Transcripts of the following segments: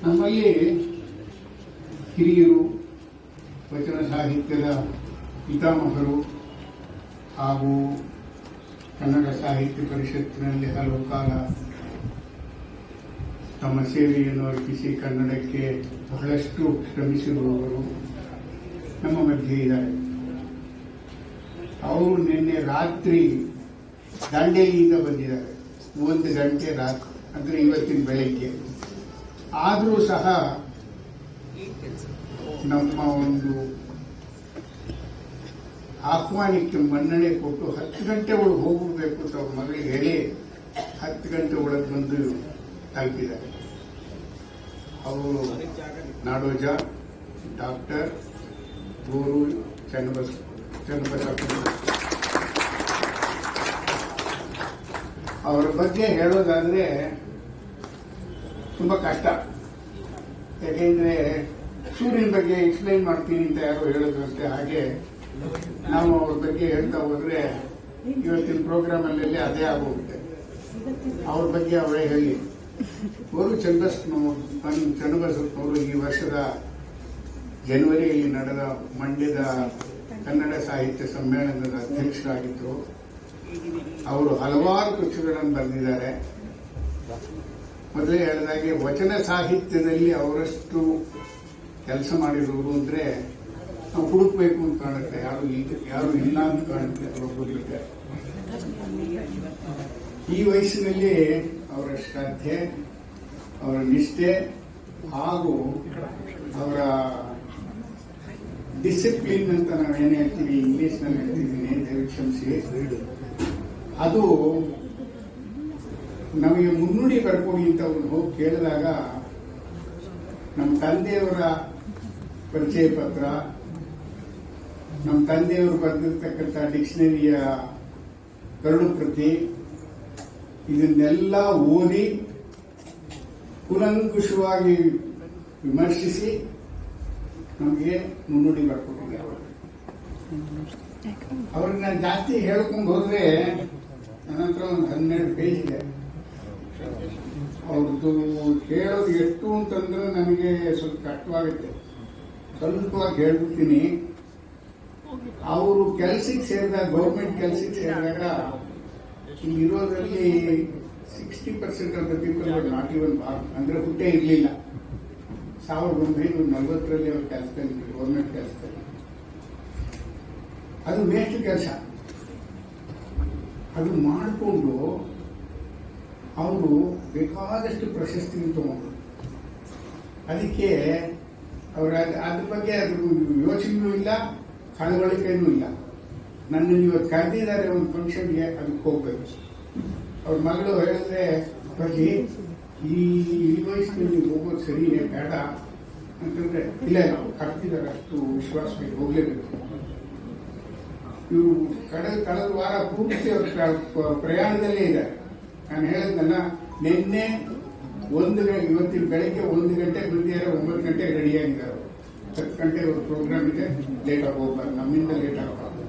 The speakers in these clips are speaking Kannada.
ನಮ್ಮಲ್ಲಿ ಹಿರಿಯರು, ವಚನ ಸಾಹಿತ್ಯದ ಪಿತಾಮಹರು ಹಾಗೂ ಕನ್ನಡ ಸಾಹಿತ್ಯ ಪರಿಷತ್ತಿನಲ್ಲಿ ಹಲವು ಕಾಲ ತಮ್ಮ ಸೇವೆಯನ್ನು ಅರ್ಪಿಸಿ ಕನ್ನಡಕ್ಕೆ ಬಹಳಷ್ಟು ಶ್ರಮಿಸಿರುವವರು ನಮ್ಮ ಮಧ್ಯೆ ಇದ್ದಾರೆ. ಅವರು ನಿನ್ನೆ ರಾತ್ರಿ ದಾಂಡೇಲಿಯಿಂದ ಬಂದಿದ್ದಾರೆ. 1 ಗಂಟೆ ರಾತ್ರಿ ಅಂದರೆ ಇವತ್ತಿನ ಬೆಳಗ್ಗೆ. ಆದರೂ ಸಹ ನಮ್ಮ ಒಂದು ಆಹ್ವಾನಕ್ಕೆ ಮನ್ನಣೆ ಕೊಟ್ಟು 10 ಗಂಟೆ ಒಳಗೆ ಹೋಗಬೇಕು ಅಂತ ಅವ್ರ ಮಗಳಿಗೆ ಹೇಳಿ 10 ಗಂಟೆ ಒಳಗೆ ಬಂದು ತಲುಪಿದ್ದಾರೆ. ಅವರು ನಾಡೋಜ ಡಾಕ್ಟರ್ ಗೋರು ಚನ್ನಬಸಪ್ಪ. ಅವರ ಬಗ್ಗೆ ಹೇಳೋದಾದ್ರೆ ತುಂಬಾ ಕಷ್ಟ. ಯಾಕೆಂದ್ರೆ ಸೂರ್ಯನ ಬಗ್ಗೆ ಎಕ್ಸ್ಪ್ಲೈನ್ ಮಾಡ್ತೀನಿ ಅಂತ ಯಾರು ಹೇಳೋದಂತೆ, ಹಾಗೆ ನಾವು ಅವ್ರ ಬಗ್ಗೆ ಹೇಳ್ತಾ ಹೋದ್ರೆ ಇವತ್ತಿನ ಪ್ರೋಗ್ರಾಮ್ ಅಲ್ಲಿ ಅದೇ ಆಗೋಗುತ್ತೆ. ಅವ್ರ ಬಗ್ಗೆ ಅವರೇ ಹೇಳಿ. ಗೋರು ಚನ್ನಬಸಪ್ಪನವರು ಈ ವರ್ಷದ ಜನವರಿಯಲ್ಲಿ ನಡೆದ ಮಂಡ್ಯದ ಕನ್ನಡ ಸಾಹಿತ್ಯ ಸಮ್ಮೇಳನದ ಅಧ್ಯಕ್ಷರಾಗಿದ್ದರು. ಅವರು ಹಲವಾರು ಕೃತಿಗಳನ್ನು ಬರೆದಿದ್ದಾರೆ. ಮೊದಲೇ ಹೇಳಿದಾಗೆ ವಚನ ಸಾಹಿತ್ಯದಲ್ಲಿ ಅವರಷ್ಟು ಕೆಲಸ ಮಾಡಿರೋರು ಅಂದ್ರೆ ನಾವು ಹುಡುಕ್ಬೇಕು ಅಂತ ಕಾಣುತ್ತೆ. ಯಾರು ಇಲ್ಲ ಅಂತ ಕಾಣುತ್ತೆ. ಅವರೊಬ್ಬರಿಗೆ ಈ ವಯಸ್ಸಿನಲ್ಲಿ ಅವರ ಶ್ರದ್ಧೆ, ಅವರ ನಿಷ್ಠೆ ಹಾಗೂ ಅವರ ಡಿಸಿಪ್ಲಿನ್ ಅಂತ ನಾವೇನು ಹೇಳ್ತೀವಿ, ಇಂಗ್ಲಿಷ್ನಲ್ಲಿ ಹೇಳ್ತೀವಿ, ಕ್ಷಮಿಸಿ, ಅದು ನಮಗೆ ಮುನ್ನುಡಿ ಬರ್ಕೊಡಿ ಅಂತ ಅವ್ರು ಹೋಗಿ ಕೇಳಿದಾಗ ನಮ್ಮ ತಂದೆಯವರ ಪರಿಚಯ ಪತ್ರ, ನಮ್ಮ ತಂದೆಯವರು ಬರೆದಿರ್ತಕ್ಕಂಥ ಡಿಕ್ಷನರಿಯ ಕರಡು ಪ್ರತಿ, ಇದನ್ನೆಲ್ಲ ಓದಿ ಕೂಲಂಕುಷವಾಗಿ ವಿಮರ್ಶಿಸಿ ನಮಗೆ ಮುನ್ನುಡಿ ಬರ್ಕೊಟ್ಟಿದ್ದಾರೆ. ಅವ್ರನ್ನ ಜಾಸ್ತಿ ಹೇಳ್ಕೊಂಡು ಹೋದ್ರೆ ನನ್ನ ಹತ್ರ ಒಂದು 12 ಪೇಜ್ ಇದೆ. ಅವ್ರದ್ದು ಹೇಳೋದು ಎಷ್ಟು ಅಂತಂದ್ರೆ ನನಗೆ ಸ್ವಲ್ಪ ಕಷ್ಟವಾಗುತ್ತೆ. ಸ್ವಲ್ಪವಾಗಿ ಹೇಳ್ಬಿಡ್ತೀನಿ. ಅವರು ಕೆಲಸಕ್ಕೆ ಸೇರಿದಾಗ, ಗೌರ್ಮೆಂಟ್ ಕೆಲಸಕ್ಕೆ ಸೇರಿದಾಗ ಇಲ್ಲಿರೋದ್ರಲ್ಲಿ 60% of the people are not even Born, ಅಂದ್ರೆ ಹುಟ್ಟೇ ಇರಲಿಲ್ಲ. 1940ರಲ್ಲಿ ಅವ್ರ ಕೆಲಸದಲ್ಲಿ, ಗೌರ್ಮೆಂಟ್ ಕೆಲಸದಲ್ಲಿ. ಅದು ಮೇಷ್ಟು ಕೆಲಸ. ಅದು ಮಾಡಿಕೊಂಡು ಅವರು ಬೇಕಾದಷ್ಟು ಪ್ರಶಸ್ತಿ ತಗೊಂಡ್ರು. ಅದಕ್ಕೆ ಅವರ ಅದ್ರ ಬಗ್ಗೆ ಅದು ಯೋಚನೆಯೂ ಇಲ್ಲ, ಕಳವಳಿಕೆಯೂ ಇಲ್ಲ. ನನ್ನನ್ನು ಇವತ್ತು ಕರೆದಿದ್ದಾರೆ ಒಂದು ಫಂಕ್ಷನ್ಗೆ, ಅದಕ್ಕೆ ಹೋಗ್ಬೇಕು. ಅವ್ರ ಮಗಳು ಹೇಳಿದ್ರೆ, ಬರಲಿ, ಈ ವಯಸ್ಸಿನಲ್ಲಿ ಹೋಗೋದು ಸರಿನೇ, ಬೇಡ ಅಂತಂದ್ರೆ, ಇಲ್ಲ ನಾವು ಕರೆದಿದ್ದಾರೆ, ಅಷ್ಟು ವಿಶ್ವಾಸ ಬೇಕು, ಹೋಗ್ಲೇಬೇಕು. ಇವರು ಕಳೆದ ವಾರ ಪೂರ್ತಿ ಅವ್ರ ಪ್ರಯಾಣದಲ್ಲೇ ಇದ್ದಾರೆ. ನಾನು ಹೇಳಿದ್ನಲ್ಲ, ನಿನ್ನೆ ಇವತ್ತಿನ ಬೆಳಗ್ಗೆ 1 ಗಂಟೆಗೆ ಬಂದಿದ್ದಾರೆ, 9 ಗಂಟೆಗೆ ರೆಡಿಯಾಗಿದ್ದಾರೆ. 10 ಗಂಟೆ ಅವ್ರ ಪ್ರೋಗ್ರಾಮ್ ಇದೆ, ಲೇಟ್ ಆಗಿ ಹೋಗ್ಬಾರ್ದು, ನಮ್ಮಿಂದ ಲೇಟ್ ಆಗಬಾರ್ದು.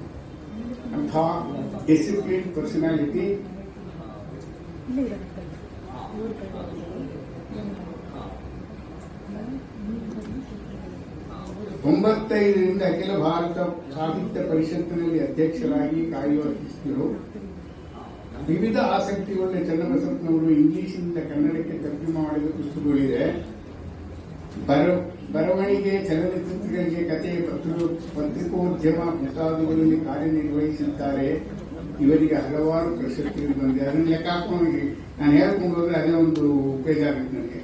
ಅಂಥ ಡಿಸಿಪ್ಲಿನ್ ಪರ್ಸನಾಲಿಟಿ. ರಿಂದ ಅಖಿಲ ಭಾರತ ಸಾಹಿತ್ಯ ಪರಿಷತ್ತಿನಲ್ಲಿ ಅಧ್ಯಕ್ಷರಾಗಿ ಕಾರ್ಯನಿರ್ವಹಿಸಿದರು. ವಿವಿಧ ಆಸಕ್ತಿಯುಳ್ಳ ಚನ್ನಬಸಪ್ಪನವರು ಇಂಗ್ಲಿಷ್ನಿಂದ ಕನ್ನಡಕ್ಕೆ ತರ್ಜುಮೆ ಮಾಡಿದ ಪುಸ್ತಕಗಳಿದೆ. ಬರವಣಿಗೆ, ಚಲನಚಿತ್ರಗಳಿಗೆ ಕಥೆ, ಪತ್ರಿಕೋದ್ಯಮ ಮುಂತಾದವುಗಳಲ್ಲಿ ಕಾರ್ಯನಿರ್ವಹಿಸಿದ್ದಾರೆ. ಇವರಿಗೆ ಹಲವಾರು ಪ್ರಶಸ್ತಿಗಳು ಬಂದಿದೆ. ಅದನ್ನು ಲೆಕ್ಕ ಹಾಕೊಂಡು ನಾನು ಹೇಳ್ಕೊಂಡು ಹೋದ್ರೆ ಅದೇ ಒಂದು ಉಪಯೋಗ ಆಗುತ್ತೆ ನನಗೆ.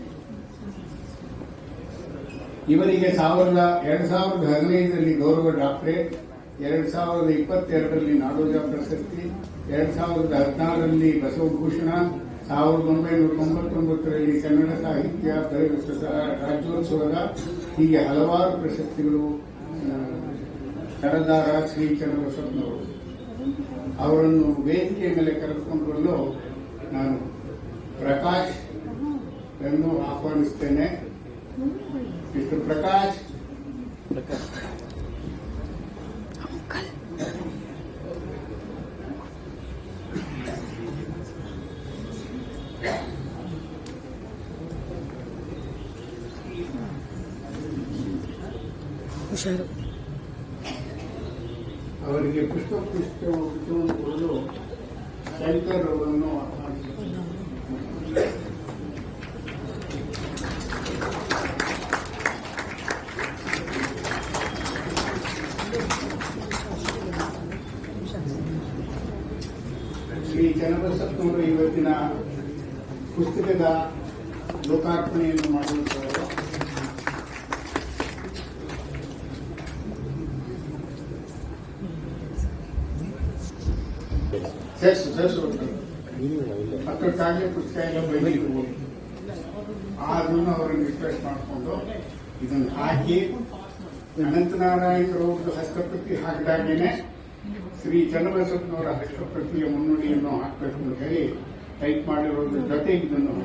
ಇವರಿಗೆ 2015ರಲ್ಲಿ ಗೌರವ ಡಾಕ್ಟರೇಟ್, 2022ರಲ್ಲಿ ನಾಡೋಜ ಪ್ರಶಸ್ತಿ, 2014ರಲ್ಲಿ ಬಸವಭೂಷಣ, 1999ರಲ್ಲಿ ಕನ್ನಡ ಸಾಹಿತ್ಯ ರಾಜ್ಯೋತ್ಸವದ, ಹೀಗೆ ಹಲವಾರು ಪ್ರಶಸ್ತಿಗಳು. ಸರದಾರ ಶ್ರೀ ಚನ್ನಬಸಪ್ಪನವರು ಅವರನ್ನು ವೇದಿಕೆ ಮೇಲೆ ಕರೆದುಕೊಂಡು ಬರಲು ನಾನು ಪ್ರಕಾಶ್ ಎಂದು ಆಹ್ವಾನಿಸುತ್ತೇನೆ. ಮಿಸ್ಟರ್ ಪ್ರಕಾಶ್. ಹುಷಾರು. ಅವರಿಗೆ ಪುಷ್ಪವನ್ನು ಕೊಡಲು ಶಂಕರ್ ಅವರನ್ನು ಶ್ರೀ ಚನ್ನಬಸಪ್ಪನವರು ಇವತ್ತಿನ ಪುಸ್ತಕದ ಲೋಕಾರ್ಪಣೆಯನ್ನು ಮಾಡುತ್ತಾರೆ. ಮಕ್ಕಳಿಗಾಗಲೇ ಪುಸ್ತಕ ಎಲ್ಲ ಬೈದಿರ್ಬೋದು. ಆದ್ರೂ ಅವರನ್ನು ರಿಕ್ವೆಸ್ಟ್ ಮಾಡಿಕೊಂಡು ಇದನ್ನು ಹಾಕಿ ಅನಂತನಾರಾಯಣರವ್ರದ್ದು ಹಸ್ತಪ್ರತಿ ಹಾಕಿದಾಗೇನೆ ಶ್ರೀ ಚನ್ನಬಸಪ್ಪನವರ ಹಸ್ತಪ್ರತಿಯ ಮುನ್ನುಡಿಯನ್ನು ಹಾಕಬೇಕು ಅಂತ ಹೇಳಿ ಟೈಪ್ ಮಾಡಿರೋದ್ರ ಜೊತೆಗೆ ಇದನ್ನು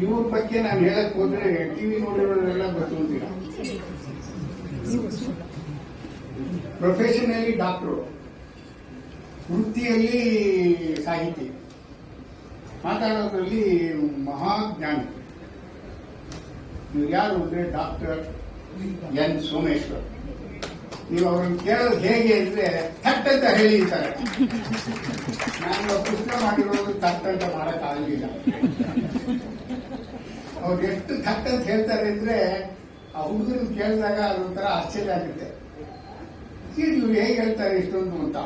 ಇವ್ರ ಬಗ್ಗೆ ನಾನು ಹೇಳಕ್ ಹೋದ್ರೆ ಟಿವಿ ನೋಡಿರೋರೆಲ್ಲ ಗೊತ್ತಿಲ್ಲ. ಪ್ರೊಫೆಷನಲಿ ಡಾಕ್ಟರು, ವೃತ್ತಿಯಲ್ಲಿ ಸಾಹಿತಿ, ಮಾತಾಡೋದ್ರಲ್ಲಿ ಮಹಾಜ್ಞಾನಿ. ಇವ್ರು ಯಾರು ಅಂದ್ರೆ ಡಾಕ್ಟರ್ ಎನ್ ಸೋಮೇಶ್ವರ್. ನೀವು ಅವ್ರನ್ನ ಕೇಳೋದು ಹೇಗೆ ಅಂದ್ರೆ ಥಟ್ ಅಂತ ಹೇಳಿರ್ತಾರೆ. ನಾನು ಪುಸ್ತಕ ಮಾಡಿರೋದು ಥಟ್ ಅಂತ ಮಾಡಕ್ಕಾಗಲಿಲ್ಲ. ಅವ್ರು ಎಷ್ಟು ಥಟ್ ಅಂತ ಹೇಳ್ತಾರೆ ಅಂದ್ರೆ ಆ ಹುಡುಗರನ್ನ ಕೇಳಿದಾಗ ಅದೊಂಥರ ಆಶ್ಚರ್ಯ ಆಗುತ್ತೆ. ಇವ್ರು ಹೇಗೆ ಹೇಳ್ತಾರೆ ಇಷ್ಟೊಂದು ಅಂತ.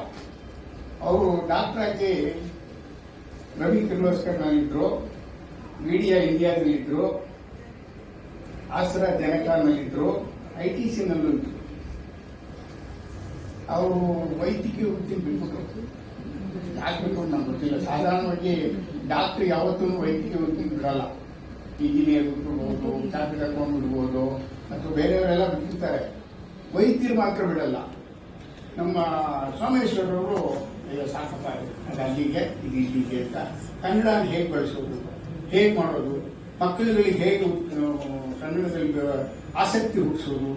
ಅವರು ಡಾಕ್ಟರ್ ಆಗಿ ರವಿ ಕಿರ್ಲೋಸ್ಕರ್ನಲ್ಲಿದ್ರು, ಮೀಡಿಯಾ ಇಂಡಿಯಾದಲ್ಲಿದ್ರು, ಆಸರಾ ಜನಕಾನಲ್ಲಿದ್ರು, ITC ನಲ್ಲಿದ್ರು. ಅವರು ವೈದ್ಯಕೀಯ ವೃತ್ತಿ ಬಿಟ್ಬಿಟ್ರು. ಯಾಕೆ ಬಿಟ್ಬಿಟ್ಟು ನಮ್ಗೆ ಗೊತ್ತಿಲ್ಲ. ಸಾಧಾರಣವಾಗಿ ಡಾಕ್ಟರ್ ಯಾವತ್ತೂ ವೈದ್ಯಕೀಯ ವೃತ್ತಿ ಬಿಡಲ್ಲ. ಇಂಜಿನಿಯರ್ ಬಿಟ್ಬಿಡ್ಬೋದು, ಚಾರ್ಟೆಡ್ ಅಕೌಂಟ್ ಬಿಡ್ಬೋದು, ಅಥವಾ ಬೇರೆಯವರೆಲ್ಲ ಬಿಟ್ಟಿರ್ತಾರೆ. ವೈದ್ಯರು ಮಾತ್ರ ಬಿಡಲ್ಲ. ನಮ್ಮ ಸೋಮೇಶ್ವರವರು ಸಾಕಪ್ಪ ಅದು ಅಲ್ಲಿಗೆ ಇದು ಇಲ್ಲಿಗೆ ಅಂತ ಕನ್ನಡ ಹೇಗೆ ಬಳಸೋದು, ಹೇಗೆ ಮಾಡೋದು, ಮಕ್ಕಳುಗಳಿಗೆ ಹೇಗೆ ಕನ್ನಡದಲ್ಲಿ ಆಸಕ್ತಿ ಹುಟ್ಟಿಸೋದು,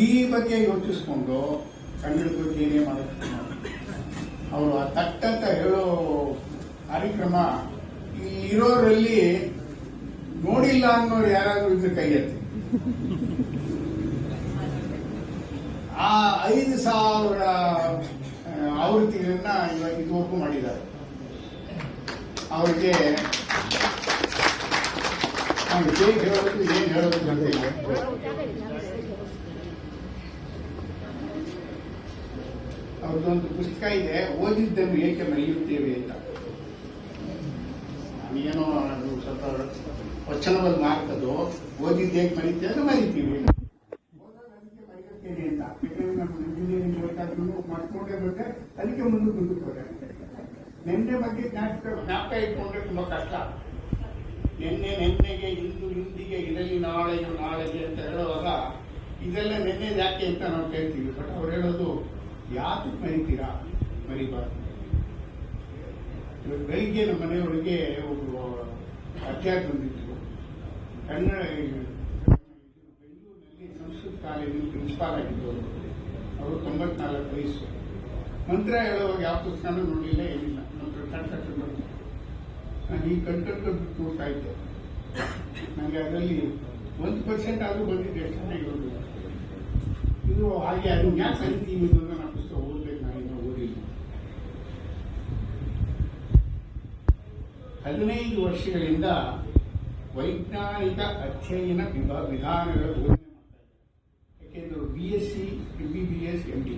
ಈ ಬಗ್ಗೆ ಯೋಚಿಸ್ಕೊಂಡು ಕನ್ನಡದ ಬಗ್ಗೆ ಏನೇ ಮಾಡೋದು. ಅವರು ಆ ತಟ್ಟಂತ ಹೇಳೋ ಕಾರ್ಯಕ್ರಮ ಇರೋರಲ್ಲಿ ನೋಡಿಲ್ಲ ಅನ್ನೋರು ಯಾರಾದ್ರೂ ಇದ್ರೆ ಕೈ ಎತ್ತಿ. ಆ 5,000 ಆವೃತ್ತಿಗಳನ್ನ ಇವಾಗ ಇದುವರೆಗೂ ಮಾಡಿದ್ದಾರೆ. ಅವ್ರಿಗೆ ಹೇಗೆ ಹೇಳೋದು ಏನ್ ಹೇಳೋದು ಗೊತ್ತಿಲ್ಲ. ಅವ್ರದ್ದೊಂದು ಪುಸ್ತಕ ಇದೆ, ಓದಿದ್ದನ್ನು ಏಕೆ ಮರೆಯುತ್ತೇವೆ ಅಂತ. ನಾನೇನೋ ಅದು ಸ್ವಲ್ಪ ವಚನವಲ್ಲಿ ಮಾರ್ತದ್ದು, ಓದಿದ್ದು ಹೇಗೆ ಮರೀತೇವೆ ಅಂದ್ರೆ ಮರಿತೀವಿ. ಮರೆಯುತ್ತೇನೆ ಅಂತ ಯಾಕಂದ್ರೆ ನಮ್ಮ ಇಂಜಿನಿಯರಿಂಗ್ ಬೇಕಾದ್ರೂ ಮಾಡ್ಕೊಂಡೇ ಬೇಕಾದ್ರೆ ಅದಕ್ಕೆ ಮುಂದಕ್ಕೆ ಹೋದ್ರೆ ನೆನ್ನೆ ಬಗ್ಗೆ ಜ್ಞಾಪಕ ಇಟ್ಕೊಂಡ್ರೆ ತುಂಬಾ ಕಷ್ಟ. ನೆನ್ನೆಗೆ ಇಂದು ಇಂದಿಗೆ ಇದರಲ್ಲಿ ನಾಳೆಯು ನಾಳೆಗೆ ಅಂತ ಹೇಳುವಾಗ ಇದೆಲ್ಲ ನೆನ್ನೆ ಯಾಕೆ ಅಂತ ನಾವು ಕೇಳ್ತೀವಿ. ಬಟ್ ಅವ್ರು ಹೇಳೋದು ಯಾಕೆ ಮರಿತೀರಾ, ಮರಿಬಾರ್ದು. ಇವತ್ತು ಬೆಳಿಗ್ಗೆ ನಮ್ಮ ಮನೆಯವರಿಗೆ ಒಬ್ಬರು ಅಧ್ಯಾಯ ಬಂದಿದ್ರು. ಕನ್ನಡ ಬೆಂಗಳೂರಿನಲ್ಲಿ ಸಂಸ್ಕೃತ ಕಾಲೇಜಿನ ಪ್ರಿನ್ಸಿಪಾಲ್ ಆಗಿದ್ದವರು. ಅವರು 94 ವಯಸ್ಸು. ಮಂತ್ರ ಹೇಳುವಾಗ ಯಾವ ಪುಸ್ತಕನೂ ನೋಡಲಿಲ್ಲ, ಏನಿಲ್ಲ. ಮಂತ್ರ ಕಟ್ಟ ನಾನು ಈ ಕಣ್ಕಟ್ಟು ತೋರ್ತಾ ಇದ್ದೆ. ನನಗೆ ಅದರಲ್ಲಿ 1% ಆದರೂ ಬಂದಿದ್ದೆ, ಚೆನ್ನಾಗಿರೋದು. ಇದು ಹಾಗೆ ಅದು ಯಾಕೆ ಕಲಿತೀವಿ ಅಂತ ನಾನು ಪುಸ್ತಕ ಓದ್ಬೇಕು. ನಾನಿನ್ನೂ ಓದಿಲ್ಲ. 15 ವರ್ಷಗಳಿಂದ ವೈಜ್ಞಾನಿಕ ಅಧ್ಯಯನ ವಿಧಾನಗಳ ಬೋಧನೆ ಮಾಡ್ತಾರೆ. ಯಾಕೆಂದ್ರೆ BSc, MBBS, MD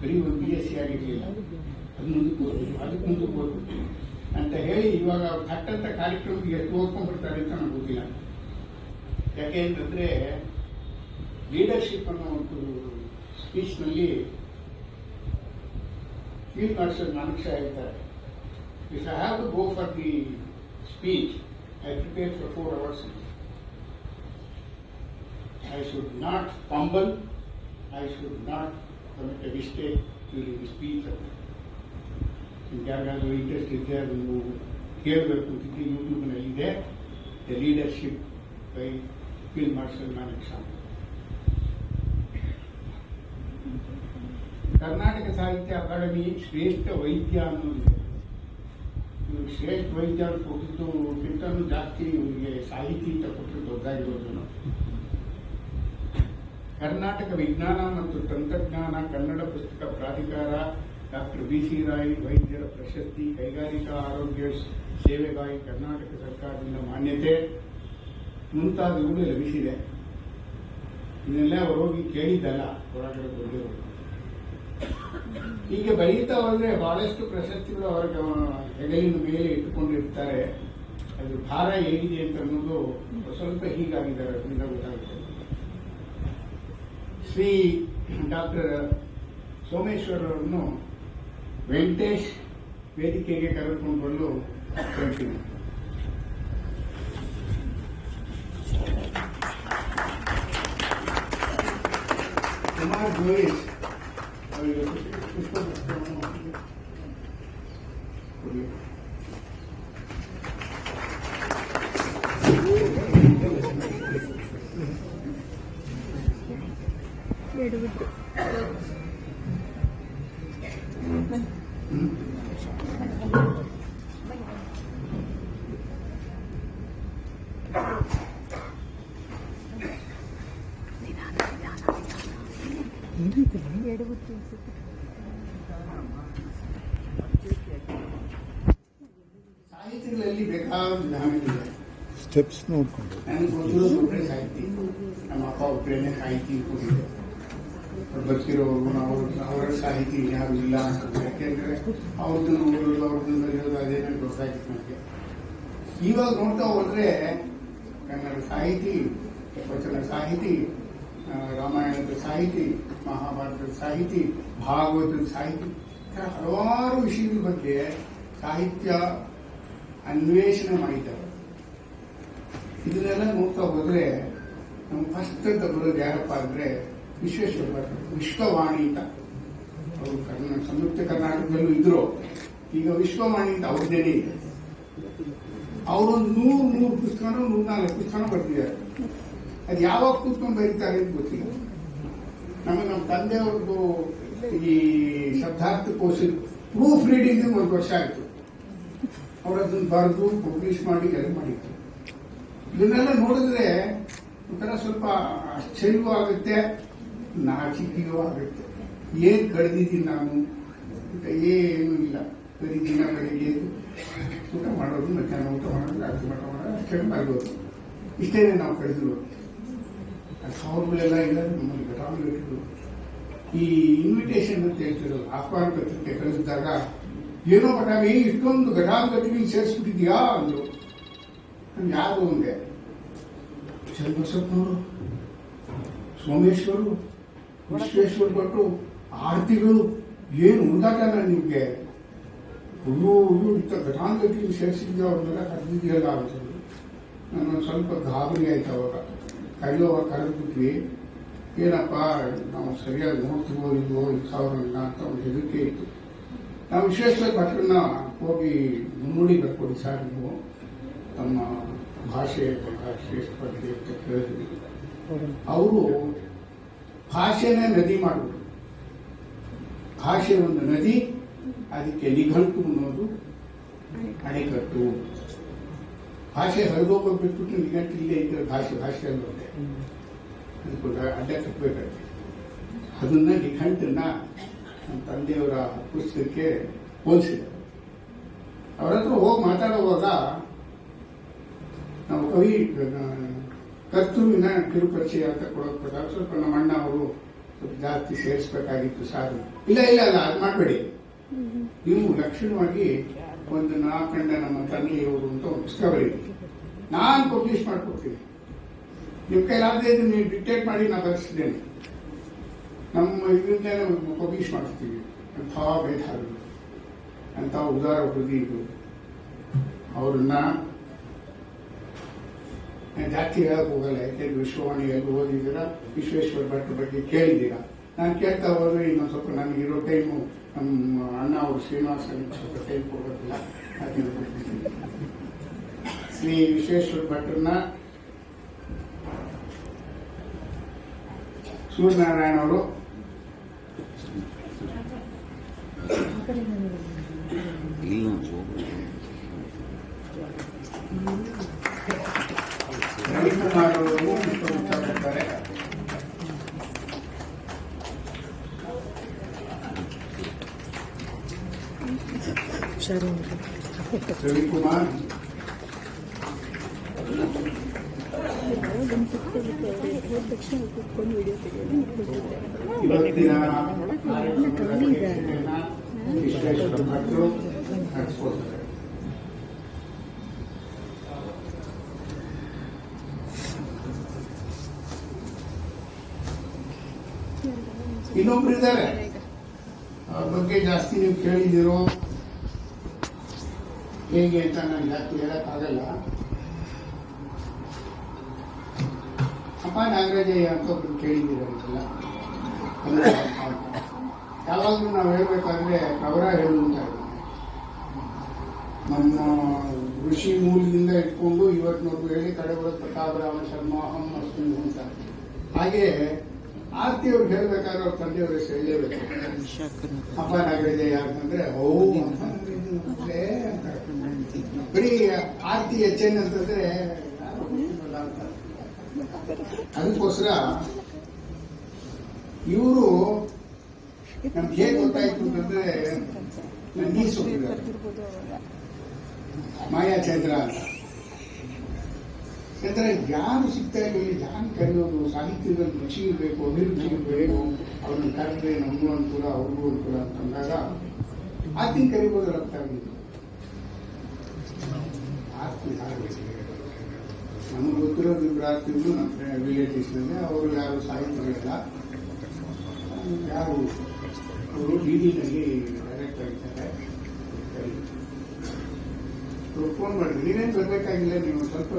ಬರೀ ಒಂದು BSc ಆಗಿರಲಿಲ್ಲ. ಅದು ಅದಕ್ಕೆ ಮುಂದಕ್ಕೆ ಓದ್ಬೇಕು ಅಂತ ಹೇಳಿ ಇವಾಗ ಅವ್ರು ಕಟ್ಟಂತ ಕಾರ್ಯಕ್ರಮಕ್ಕೆ ಎಷ್ಟು ಓದ್ಕೊಂಡ್ಬಿಡ್ತಾರೆ ಅಂತ ನನಗೆ ಗೊತ್ತಿಲ್ಲ. ಯಾಕೆಂತಂದ್ರೆ ಲೀಡರ್ಶಿಪ್ ಅನ್ನೋ ಒಂದು ಸ್ಪೀಚ್ನಲ್ಲಿ ಫೀಲ್ಡ್ ಮಾರ್ಷಲ್ ಮಾನಕ್ಷ ಹೇಳ್ತಾರೆ, if I have to go for the speech I prepare for 4 hours. I should not fumble. I should not commit a mistake during the speech. ಯಾರಿಗಾದ್ರೂ ಇಂಟ್ರೆಸ್ಟ್ ಇದ್ದರೆ ಅದನ್ನು ಕೇಳಬೇಕು ಅಂತ ಯೂಟ್ಯೂಬ್ನಲ್ಲಿದೆ. The leadership by field marshal Manekshaw. Karnataka Sahitya Akademi ಶ್ರೇಷ್ಠ ವೈದ್ಯ ಅನ್ನೋದಿದೆ. ಇವರು ಶ್ರೇಷ್ಠ ವೈದ್ಯ ಕೊಟ್ಟಿದ್ದಕ್ಕಿಂತಲೂ ಜಾಸ್ತಿ ಇವರಿಗೆ ಸಾಹಿತಿ ಅಂತ ಕೊಟ್ಟರೆ ದೊಡ್ಡದಾಗಿರೋದು ನಾವು. ಕರ್ನಾಟಕ ವಿಜ್ಞಾನ ಮತ್ತು ತಂತ್ರಜ್ಞಾನ ಕನ್ನಡ ಪುಸ್ತಕ ಪ್ರಾಧಿಕಾರ, ಡಾಕ್ಟರ್ BC ರಾಯ್ ವೈದ್ಯರ ಪ್ರಶಸ್ತಿ, ಕೈಗಾರಿಕಾ ಆರೋಗ್ಯ ಸೇವೆಗಾಗಿ ಕರ್ನಾಟಕ ಸರ್ಕಾರದಿಂದ ಮಾನ್ಯತೆ ಮುಂತಾದವುಗಳು ಲಭಿಸಿದೆ. ಇದನ್ನೆಲ್ಲ ಅವರು ಹೋಗಿ ಕೇಳಿದ್ದಲ್ಲ, ಹೊರಗಡೆ ಬಂದಿರೋರು. ಹೀಗೆ ಬರೀತಾ ಹೋದ್ರೆ ಬಹಳಷ್ಟು ಪ್ರಶಸ್ತಿಗಳು ಅವರ ಹೆಗಲಿನ ಮೇಲೆ ಇಟ್ಟುಕೊಂಡಿರ್ತಾರೆ. ಅದು ಭಾರ ಹೇಗಿದೆ ಅಂತ ಅನ್ನೋದು ಸ್ವಲ್ಪ ಹೀಗಾಗಿದ್ದಾರೆ, ಅದರಿಂದ ಗೊತ್ತಾಗುತ್ತೆ. ಶ್ರೀ ಡಾಕ್ಟರ್ ಸೋಮೇಶ್ವರ್ ಅವರನ್ನು ವೆಂಕಟೇಶ್ ವೇದಿಕೆಗೆ ಕರೆದುಕೊಂಡು ಬರಲು ಹೇಳ್ತೀನಿ. ಕುಮಾರ್ ಗೋಯೇಶ್ ಅವರಿಗೆ ಪುಷ್ಪಗುಚ್ಛವನ್ನು ಕೊಡಿ. ಸಾಹಿತ್ಯಗಳಲ್ಲಿ ಬೇಕಾದ ವಿಧಾನಗಳಿದೆ. ಸ್ಟೆಪ್ಸ್ ನೋಡ್ಕೊಂಡು ನನಗೆ ಗೊತ್ತಿರೋದು ಒಬ್ಬರೇ ಸಾಹಿತಿ, ನಮ್ಮ ಅಪ್ಪ ಒಬ್ಬರೇನೆ ಸಾಹಿತಿ ಕೂಡಿದೆ. ಬದುಕಿರೋರು ಅವರ ಸಾಹಿತಿ ಯಾರು ಇಲ್ಲ ಅಂತ. ಯಾಕೆಂದ್ರೆ ಅವ್ರದ್ದನ್ನು ಓದೋದು, ಅವ್ರದ್ದನ್ನು ಬರೆಯೋದು ಅದೇನೇ ಗೊತ್ತಾಗಿತ್ತು ನನಗೆ. ಇವಾಗ ನೋಡ್ತಾ ಹೋದ್ರೆ ಕನ್ನಡ ಸಾಹಿತಿ, ವಚನ ಸಾಹಿತಿ, ರಾಮಾಯಣದ ಸಾಹಿತಿ, ಮಹಾಭಾರತದ ಸಾಹಿತಿ, ಭಾಗವತದ ಸಾಹಿತಿ, ಹಲವಾರು ವಿಷಯಗಳ ಬಗ್ಗೆ ಸಾಹಿತ್ಯ ಅನ್ವೇಷಣೆ ಮಾಡಿದ್ದಾರೆ. ಇದನ್ನೆಲ್ಲ ನೋಡ್ತಾ ಹೋದ್ರೆ ನಮ್ಗೆ ಫಸ್ಟ್ ಅಂತ ಬರೋದು ಯಾರಪ್ಪ ಅಂದ್ರೆ ವಿಶ್ವೇಶ್ವರ ಭಟ್, ವಿಶ್ವವಾಣಿ ಅಂತ. ಅವರು ಸಂಯುಕ್ತ ಕರ್ನಾಟಕದಲ್ಲೂ ಇದ್ರು, ಈಗ ವಿಶ್ವವಾಣಿ ಅಂತ ಅವ್ರದ್ದೇನೆ ಇದೆ. ಅವರೊಂದು 100 ಪುಸ್ತಕನೂ 104 ಪುಸ್ತಕ ಬರ್ತಿದ್ದಾರೆ. ಅದು ಯಾವಾಗ ಕೂತ್ಕೊಂಡು ಬರೀತಾರೆ ಅಂತ ಗೊತ್ತಿಲ್ಲ. ನಮ್ಮ ತಂದೆಯವ್ರದ್ದು ಈ ಶಬ್ದಾರ್ಥಕೋಶ ಪ್ರೂಫ್ ರೀಡಿಂಗ್ 1 ವರ್ಷ ಆಯಿತು. ಅವರು ಅದನ್ನು ಬರೆದು ಪಬ್ಲಿಷ್ ಮಾಡಿ ಎಲ್ಲ ಮಾಡಿದ್ರು. ಇದನ್ನೆಲ್ಲ ನೋಡಿದ್ರೆ ಒಂಥರ ಸ್ವಲ್ಪ ಆಶ್ಚರ್ಯವೂ ಆಗುತ್ತೆ, ನಾಚಿಕೆಯೂ ಆಗುತ್ತೆ. ಏನ್ ಕಳೆದಿದ್ದೀನಿ ನಾನು ಅಂತ ಏನೂ ಇಲ್ಲ. ಬರೀ ದಿನ ಬೆಳಿಗ್ಗೆ ಊಟ ಮಾಡೋದು, ಮಧ್ಯಾಹ್ನ ಊಟ ಮಾಡೋದು, ರಾತ್ರಿ ಊಟ ಮಾಡೋದು, ಅಷ್ಟೇ ಮಾಡ್ಬೋದು. ಇಷ್ಟೇನೆ ನಾವು ಕಳೆದಿರೋದು. ಸಾವಿರಗಳೆಲ್ಲ ಇಲ್ಲ ನಮ್ಮಲ್ಲಿ ಘಟಾಗಳು ಇಟ್ಟಿದ್ರು. ಈ ಇನ್ವಿಟೇಷನ್ ಅಂತ ಹೇಳ್ತಿರೋದು, ಆಹ್ವಾನ ಪತ್ರಿಕೆ ಕಳಿಸಿದಾಗ ಏನೋ ಬಟಾಮಿ ಇಷ್ಟೊಂದು ಘಟಾನುಘಟಿಗಳು ಸೇರಿಸ್ಬಿಟ್ಟಿದ್ಯಾ ಅಂದ್ರು. ನಮ್ಗೆ ಯಾರು ಒಂದೇ ಚನ್ನಬಸಪ್ಪನವರು, ಸೋಮೇಶ್ವರು, ವಿಶ್ವೇಶ್ವರ ಭಟ್ರು, ಆರತಿಗಳು, ಏನು ಉಂಟಾಟನ ನಿಮ್ಗೆ ಇಂಥ ಘಟಾನುಘಟಿಗಳು ಸೇರಿಸಿದ್ಯೋ ಅವ್ರನ್ನೆಲ್ಲ ಕರೆದಿದೆಯಲ್ಲ ಅಂತಂದ್ರು. ನಾನು ಸ್ವಲ್ಪ ಗಾಬರಿ ಆಯ್ತು. ಅವಾಗ ಕರೆಯುವಾಗ ಕರೆದ್ಬಿಟ್ವಿ. ಏನಪ್ಪ ನಾವು ಸರಿಯಾಗಿ ನೋಡ್ತೀವೋ ಇಲ್ವೋ 1000 ಅಂತ ಒಂದು ಹೆದರಿಕೆ ಇತ್ತು. ನಾವು ವಿಶ್ವೇಶ್ವರ ಭಟ್ರನ್ನ ಹೋಗಿ ಮುನ್ನುಡಿ ಬರ್ಕೊಡಿ ಸರ್, ನೀವು ತಮ್ಮ ಭಾಷೆ ಶ್ರೇಷ್ಠ ಬಗ್ಗೆ ಅಂತ ಕೇಳಿದ್ವಿ. ಅವರು ಭಾಷೆನೇ ನದಿ ಮಾಡಿದ್ರು. ಭಾಷೆ ಒಂದು ನದಿ, ಅದಕ್ಕೆ ನಿಘಂಟು ಅನ್ನೋದು ಅಣೆಕಟ್ಟು. ಭಾಷೆ ಹರಿದೋಗೋದು ಬಿಟ್ಬಿಟ್ಟು ನಿಘಂಟು ಇಲ್ಲೇ ಇದ್ದರೆ ಭಾಷೆ ಅನ್ನೋದೆ ಅದಕ್ಕೆ ಅಡ್ಡ ಕಟ್ಟಬೇಕಾಗುತ್ತೆ. ಅದನ್ನ ನಿಘಂಟನ್ನ ನಮ್ಮ ತಂದೆಯವರ ಪುಸ್ತಕಕ್ಕೆ ಹೋಲಿಸಿದರು. ಅವರ ಹತ್ರ ಹೋಗಿ ಮಾತಾಡುವಾಗ ನಾವು ಕವಿ ಕರ್ತೃವಿನ ಕಿರುಪರಿಚಯ ಅಂತ ಕೊಡೋಕೆ ಸ್ವಲ್ಪ ನಮ್ಮ ಅಣ್ಣ ಅವರು ಸ್ವಲ್ಪ ಜಾಸ್ತಿ ಸೇರಿಸಬೇಕಾಗಿತ್ತು ಸಾರು. ಇಲ್ಲ ಅದು ಮಾಡಬೇಡಿ, ನೀವು ಲಕ್ಷಣವಾಗಿ ಒಂದು ನಾಲ್ಕಂಡ ನಮ್ಮ ತಂದೆಯವರು ಅಂತ ಒಂದು ಪುಸ್ತಕ ಬರೀರಿ, ನಾನು ಪಬ್ಲಿಷ್ ಮಾಡ್ಕೊಡ್ತೀನಿ. ನಿಮ್ಮ ಕೈಲಾಗದೆ ನೀವು ಡಿಕ್ಟೇಟ್ ಮಾಡಿ ನಾನು ಬರೆಸಿದ್ದೇನೆ, ನಮ್ಮ ಇದರಿಂದಲೇ ಪಬ್ಲಿಷ್ ಮಾಡ್ತೀವಿ ಅಂಥ ಬೇಧಾರರು, ಅಂಥ ಉದಾರ ಹೃದಯರು. ಅವ್ರನ್ನ ಜಾಸ್ತಿ ಹೇಳಕ್ ಹೋಗಲ್ಲ, ಯಾಕೆಂದ್ರೆ ವಿಶ್ವವಾಣಿಯಲ್ಲಿ ಓದಿದ್ದೀರಾ, ವಿಶ್ವೇಶ್ವರ ಭಟ್ ಬಗ್ಗೆ ಕೇಳಿದ್ದೀರಾ. ನಾನು ಕೇಳ್ತಾ ಹೋದ್ರೆ ಇನ್ನೊಂದು ಸ್ವಲ್ಪ ನನಗಿರೋ ಟೈಮು ನಮ್ಮ ಅಣ್ಣ ಅವರು ಶ್ರೀನಿವಾಸನಿಗೆ ಸ್ವಲ್ಪ ಟೈಮ್ ಕೊಡೋದಿಲ್ಲ. ಶ್ರೀ ವಿಶ್ವೇಶ್ವರ ಭಟ್ರನ್ನ ಸೂರ್ಯನಾರಾಯಣ ಅವರು ರವಿಕುಮಾರ್, ಇವತ್ತಿನ ವಿಶ್ಲೇಷಣೆ ಭಟ್ರು ನಡೆಸ್ಕೊಡ್ತಾರೆ. ಇನ್ನೊಬ್ರು ಇದ್ದಾರೆ, ಅವ್ರ ಬಗ್ಗೆ ಜಾಸ್ತಿ ನೀವು ಕೇಳಿದಿರೋ ಹೇಗೆ ಅಂತ ನಾನು ಜಾಸ್ತಿ ಹೇಳಕ್ಕಾಗಲ್ಲ. ಅಪ್ಪ ನಾಗರಾಜಯ್ಯ ಅಂತ ಒಬ್ರು ಕೇಳಿದ್ದೀರಂತಲ್ಲ, ಯಾವಾಗಲೂ ನಾವು ಹೇಳ್ಬೇಕಾದ್ರೆ ಅವರ ಹೇಳುವಂತ ನಮ್ಮ ಋಷಿ ಮೂಲದಿಂದ ಇಟ್ಕೊಂಡು ಇವತ್ತಿನವ್ರು ಹೇಳಿ ಕಡೆ ಬರೋದು ಪ್ರತಾಪರಾಮ ಶರ್ಮಾ ಅಹಂ ಅಸ್ಮಿನ್ ಅಂತ. ಹಾಗೆ ಆರ್ತಿ ಅವ್ರು ಹೇಳ್ಬೇಕಾದ್ರೆ ಅವ್ರ ತಂದೆಯವ್ರ ಹೆಸರು ಹೇಳಲೇಬೇಕು. ಅಪ್ಪ ನಾಗರಾಜಯ್ಯ ಅಂತಂದ್ರೆ ಬರೀ ಆರ್ತಿ ಹೆಚ್ಚೇನು ಅಂತಂದ್ರೆ ಅದಕ್ಕೋಸ್ಕರ ಇವರು ನಮ್ಗೆ ಹೇಗೆ ಗೊತ್ತಾಯ್ತು ಅಂತಂದ್ರೆ ನೀಸ್ ಹೋಗಿದ್ದಾರೆ ಮಾಯಾಚಂದ್ರ ಅಂತ. ಯಾಕಂದ್ರೆ ಯಾರು ಸಿಗ್ತಾ ಇರಲಿ, ಯಾರು ಕರೆಯೋದು, ಸಾಹಿತ್ಯದಲ್ಲಿ ರುಚಿ ಇರಬೇಕು, ಅಭಿರುಚಿ ಇರಬೇಕು, ಅವ್ರನ್ನ ಕರೆದ್ರೆ ನಮಗೂ ಅನುಕೂಲ ಅವ್ರಿಗೂ ಅನುಕೂಲ ಅಂತಂದಾಗ ಆರ್ತಿ ಕರಿಬೋದು ರಕ್ತ ಆಗಿದ್ದು. ಆರ್ತಿ ನಮ್ಗೆ ಗೊತ್ತಿರೋದು ಇಬ್ಬರು ಆರ್ತಿಗಳು ನಮ್ಮ ರಿಲೇಟಿವ್ಸ್ ನಲ್ಲಿ. ಅವರು ಯಾರು ಸಾಹಿತ್ಯಗಳಿಲ್ಲ, ಯಾರು ಅವರು ಡಿನಲ್ಲಿ ಡೈರೆಕ್ಟ್ ಆಗಿದ್ದಾರೆ. ಫೋನ್ ಮಾಡಿದ್ವಿ, ನೀವೇನು ಬರಬೇಕಾಗಿಲ್ಲ, ನೀವು ಸ್ವಲ್ಪ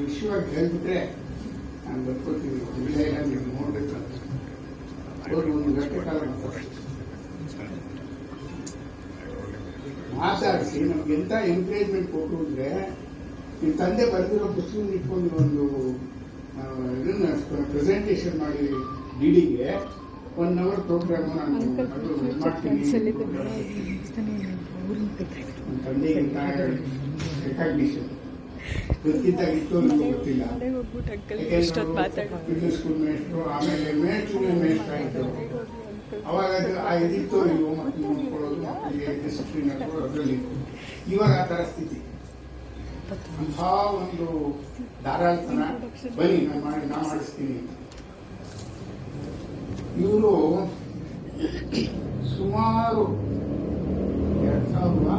ವಿಷಯವಾಗಿ ಹೇಳ್ಬಿಟ್ರೆ ನಾನು ಬರ್ಕೊಳ್ತೀವಿ. ಇಲ್ಲ ಇಲ್ಲ ನೀವು ನೋಡ್ಬೇಕಂತ ಅವರು 1 ಗಂಟೆ ಕಾಲ ಮಾತಾಡಿಸಿ ನಮ್ಗೆ ಎಂತ ಎಂಕರೇಜ್ಮೆಂಟ್ ಕೊಟ್ಟರು ಅಂದ್ರೆ, ನಿಮ್ಮ ತಂದೆ ಬರೆದಿರೋ ಪುಸ್ತಕ ಇಟ್ಕೊಂಡು ಒಂದು ಇದನ್ನ ಪ್ರೆಸೆಂಟೇಷನ್ ಮಾಡಿ ಡಿಡಿಗೆ 1 ಅವರ್ ಪ್ರೋಗ್ರಾಮ್ ನಾನು ಮಾಡ್ತೀನಿ. ತಂದೆಗೆ ರೆಕಾಗ್ನಿಷನ್ ಗೊತ್ತಿದ್ದಾಗಿತ್ತು, ನನಗೆ ಗೊತ್ತಿಲ್ಲ. ಮಿಡ್ಲ್ ಸ್ಕೂಲ್ ಮೇಸ್ಟ್ರು, ಆಮೇಲೆ ಮೇಸ್ಟ್ರು ಆಯಿತು. ಅವಾಗ ಆ ಇದಿತ್ತು, ಇವು ಮಕ್ಕಳು ನೋಡ್ಕೊಳ್ಳೋದು, ಮಕ್ಕಳಿಗೆ ಡಿಸಿಪ್ಲಿನ್ ಹಾಕೋದು ಅದರಲ್ಲಿ. ಇವಾಗ ಆ ಥರ ಸ್ಥಿತಿ, ಅಂಥ ಒಂದು ಧಾರಾಳತನ. ಬನ್ನಿ ನಾ ಮಾಡಿಸ್ತೀನಿ. ಇವರು ಸುಮಾರು 2000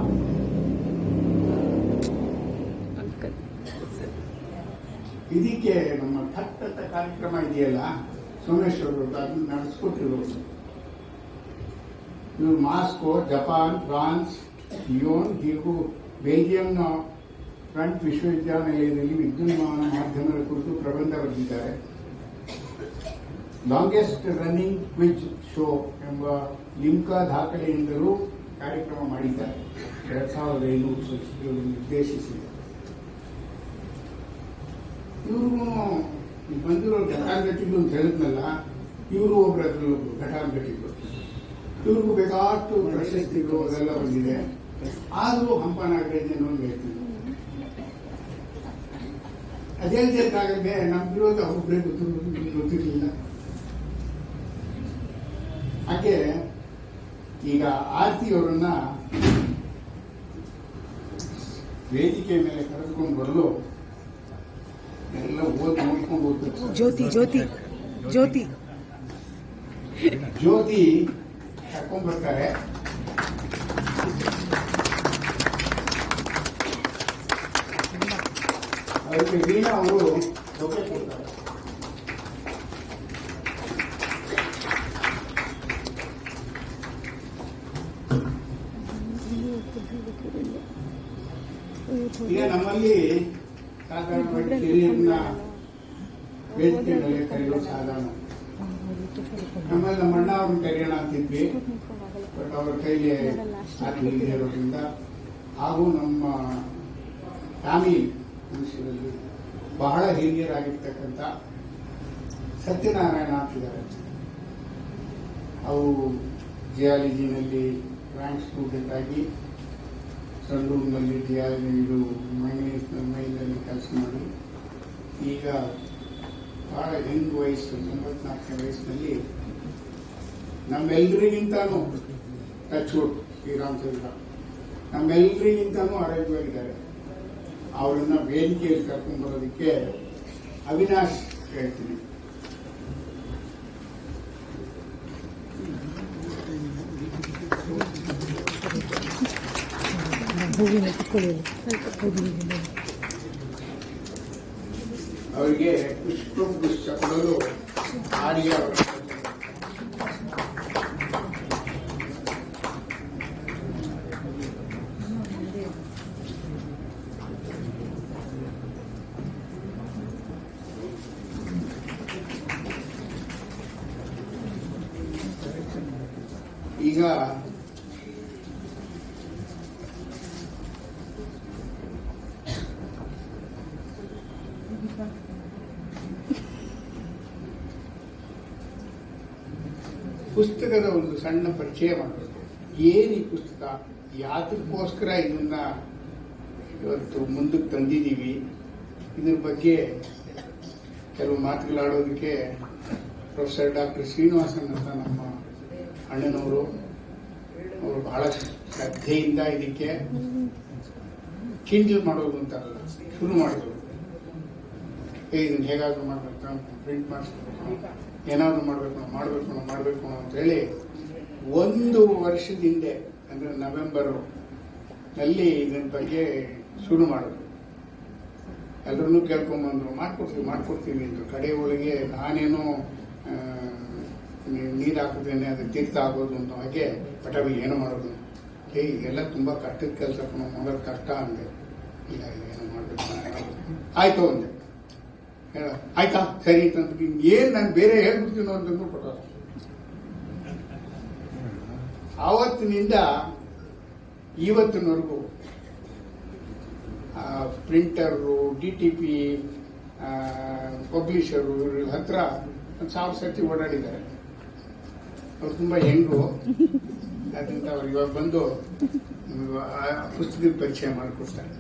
ಇದಕ್ಕೆ ನಮ್ಮ ಥಟ್ಟತ್ತ ಕಾರ್ಯಕ್ರಮ ಇದೆಯಲ್ಲ ಸೋಮೇಶ್ವರ, ಅದನ್ನು ನಡೆಸ್ಕೊಟ್ಟಿರೋದು ಇವರು. ಮಾಸ್ಕೋ, ಜಪಾನ್, ಫ್ರಾನ್ಸ್, ಲಿಯೋನ್ ಹೀಗೂ ಬೆಲ್ಜಿಯಂನ ಫ್ರಂಟ್ ವಿಶ್ವವಿದ್ಯಾನಿಲಯದಲ್ಲಿ ವಿದ್ಯುನ್ಮಾನ ಮಾಧ್ಯಮಗಳ ಕುರಿತು ಪ್ರಬಂಧ ಬರೆದಿದ್ದಾರೆ. ಲಾಂಗೆಸ್ಟ್ ರನ್ನಿಂಗ್ ಕ್ವಿಜ್ ಶೋ ಎಂಬ ಲಿಮ್ಕಾ ದಾಖಲೆಯಿಂದಲೂ ಕಾರ್ಯಕ್ರಮ ಮಾಡಿದ್ದಾರೆ. 2500 ನಿರ್ದೇಶಿಸಿದೆ. ಇವ್ರಿಗೂ ಬಂದಿರೋ ಘಟಾನುಘಟಿಗಳು ಅಂತ ಹೇಳಿದ್ನಲ್ಲ, ಇವರು ಒಬ್ಬರು ಘಟಾನುಘಟಿಗಳು. ಇವ್ರಿಗೂ ಬೇಕಾಷ್ಟು ಪ್ರಶಸ್ತಿಗಳು ಅದೆಲ್ಲ ಬಂದಿದೆ. ಆದರೂ ಹಂಪ ನಾಗರಾಜ್ ಅನ್ನೋದು ಹೇಳ್ತೀನಿ. ಅದೇಳ್ಬೇಕಾಗದೆ ನಮ್ಗಿರೋದು ಅವ್ರೊಬ್ಬರೇ ಗೊತ್ತಿರಲಿಲ್ಲ. ಹಾಗೆ ಈಗ ಆರ್ತಿಯವರನ್ನ ವೇದಿಕೆ ಮೇಲೆ ಕರೆದುಕೊಂಡು ಬರಲು ಎಲ್ಲ ನೋಡ್ಕೊಂಡು ಹೋಗ್ತಾರೆ. ಜ್ಯೋತಿ ಕರ್ಕೊಂಡ್ಬರ್ತಾರೆ. ಅದಕ್ಕೆ ವೀಣಾ ಅವರು ಕೊಡ್ತಾರೆ. ಈಗ ನಮ್ಮಲ್ಲಿ ಸಾಧಾರಣವಾಗಿ ಹಿರಿಯರನ್ನ ವೇದಿಕೆ ಮೇಲೆ ಕರೆಯೋದು ಸಾಧಾರಣ. ನಮ್ಮಲ್ಲಿ ನಮ್ಮ ಅಣ್ಣ ಅವ್ರನ್ನ ಕರೆಯೋಣ ಅಂತಿದ್ವಿ, ಬಟ್ ಅವ್ರ ಕೈಲಿ ಸಾಧ್ಯ ಇರೋದ್ರಿಂದ, ಹಾಗೂ ನಮ್ಮ ಫ್ಯಾಮಿಲಿ ಮನುಷ್ಯರಲ್ಲಿ ಬಹಳ ಹಿರಿಯರಾಗಿರ್ತಕ್ಕಂಥ ಸತ್ಯನಾರಾಯಣ ಅಂತಿದ್ದಾರೆ. ಅವರು ಜಿಯಾಲಜಿನಲ್ಲಿ ರ್ಯಾಂಕ್ ಸ್ಟೂಡೆಂಟ್ ಆಗಿ ಸಂಡೂರಿನಲ್ಲಿ ಜಿಯಾಲಜಿ ಇದು ಮೈನಲ್ಲಿ ಕೆಲಸ ಮಾಡಿ ಈಗ ಬಹಳ ಯಂಗ್ ವಯಸ್ಸು 84ನೇ ವಯಸ್ಸಿನಲ್ಲಿ ನಮ್ಮೆಲ್ಲರಿಗಿಂತಾನು ಟಚ್ ವುಡ್ ಶ್ರೀರಾಮಚಂದ್ರ ನಮ್ಮೆಲ್ಲರಿಗಿಂತನೂ ಆರೋಗ್ಯವಾಗಿದ್ದಾರೆ. ಅವರನ್ನ ವೇದಿಕೆಯಲ್ಲಿ ಕರ್ಕೊಂಡು ಬರೋದಕ್ಕೆ ಅವಿನಾಶ್ ಹೇಳ್ತೀನಿ. ಅವರಿಗೆ ಪುಷ್ಪ ಕೊಡಲು ಆರ್ಯ ಅವರು. ಈಗ ಪುಸ್ತಕದ ಒಂದು ಸಣ್ಣ ಪರಿಚಯ ಮಾಡಬೇಕು. ಏನು ಈ ಪುಸ್ತಕ, ಯಾತಕ್ಕೋಸ್ಕರ ಇದನ್ನ ಇವತ್ತು ಮುಂದಕ್ಕೆ ತಂದಿದ್ದೀವಿ, ಇದ್ರ ಬಗ್ಗೆ ಕೆಲವು ಮಾತುಗಳಾಡೋದಕ್ಕೆ ಪ್ರೊಫೆಸರ್ ಡಾಕ್ಟರ್ ಶ್ರೀನಿವಾಸನ್ ಅಂತ ನಮ್ಮ ಅಣ್ಣನವರು, ಅವರು ಬಹಳ ಶ್ರದ್ಧೆಯಿಂದ ಇದಕ್ಕೆ ಕಿಂಡಲ್ ಮಾಡೋದು ಅಂತಾರಲ್ಲ, ಶುರು ಮಾಡಿದ್ರು. ಇದನ್ನ ಹೇಗಾದ್ರೂ ಮಾಡ್ಬೇಕು, ಪ್ರಿಂಟ್ ಮಾಡಿಸ್ಬೇಕು, ಏನಾದ್ರು ಮಾಡಬೇಕು ಅಂತ ಹೇಳಿ 1 ವರ್ಷದ ಹಿಂದೆ, ಅಂದ್ರೆ ನವೆಂಬರ್ ನಲ್ಲಿ ಇದರ ಬಗ್ಗೆ ಶುರು ಮಾಡಿದ್ರು. ಎಲ್ಲರನ್ನೂ ಕೇಳ್ಕೊಂಡ್ಬಂದ್ರು, ಮಾಡ್ಕೊಡ್ತೀವಿ ಅಂದ್ರು. ಕಡೆ ಒಳಗೆ ನಾನೇನೋ ನೀರು ಹಾಕಿದ್ದೇನೆ, ಅದು ತೀರ್ಥ ಆಗೋದು ಅಂತ ಹಾಗೆ ಪಟಾಬಿ ಏನೋ ಮಾಡೋದು. ಇದೆಲ್ಲ ತುಂಬಾ ಕಷ್ಟದ ಕೆಲಸ, ಮಾಡೋದು ಕಷ್ಟ ಅಂದೆ. ಇಲ್ಲ ಏನೋ ಮಾಡ್ಬೇಕು, ಆಯ್ತು ಅಂದೆ. ಆಯ್ತಾ ಸರಿ ಅಂತ ಏನ್ ನಾನು ಬೇರೆ ಹೇಳ್ಬಿಡ್ತೀನೋ ಅಂತಂದು ಕೊಟ್ಟರು. ಆವತ್ತಿನಿಂದ ಇವತ್ತಿನವರೆಗೂ ಪ್ರಿಂಟರು, DTP, ಪಬ್ಲಿಷರು ಇವ್ರ ಹತ್ರ 1000 ಸರ್ತಿ ಓಡಾಡಿದ್ದಾರೆ. ಅವ್ರು ತುಂಬಾ ಹೆಂಗು, ಅದರಿಂದ ಅವ್ರು ಇವಾಗ ಬಂದು ಪುಸ್ತಕದ ಪರಿಚಯ ಮಾಡಿಕೊಡ್ತಾರೆ.